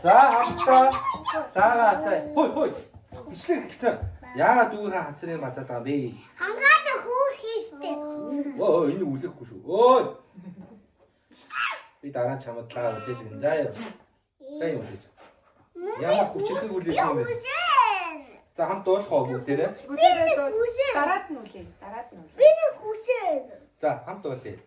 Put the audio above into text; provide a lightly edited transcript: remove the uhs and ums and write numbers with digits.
За хамтдаа заагаасаа хой ишлэг хэлсэн. Яагаад дүүгээ хацрын базаад байгаа юм бэ? Хангаад хөөх хийжтэй. Өө энэ үлэхгүй шүү. Өө. Би дараа нь чамд та үлээж гин. За яа. За юу үлээж. Яагаад хүчтэй үлээж юм бэ? За хамт уулах бүгдээрээ. Дараад нь үлээ. Дараад нь үлээ. Би нэг хүсэн. За хамт уулъя.